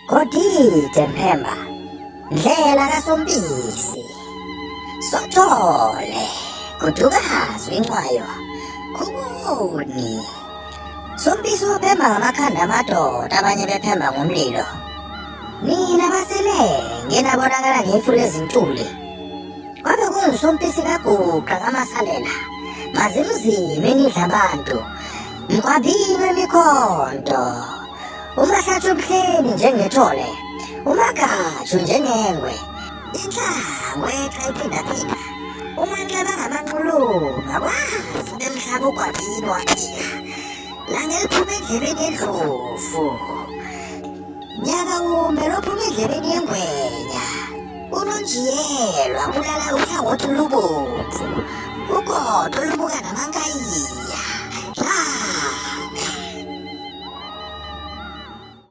Godide Mphemba, Ndlela kaSompisi, Sothole, Gudukazi Incwayo, Khuboni. Sompisi uphemba ngamakhanda amadoda abanye bephemba ngomlilo. Nina baselenge nabonakala ngefula ezintuli. Kwabe kunguSompisi kaGuqa kaMasalela, mazimzime nidla abantu, mkwabini wemikhonto. Umahlathi ubuhleni njengethole, uMagatshu njengengwe, inhlangu eqa iphindaphinda, uManxeba ngamanqulunga, kwazi bemhlaba ugwabini wafika, langeliphume endlebeni yendlovu, nyaka umbe lophuma endlebeni yengwenya, uNonjiyelwa bulala uhlangothi lubomvu, ugodo lubuka namankayiya.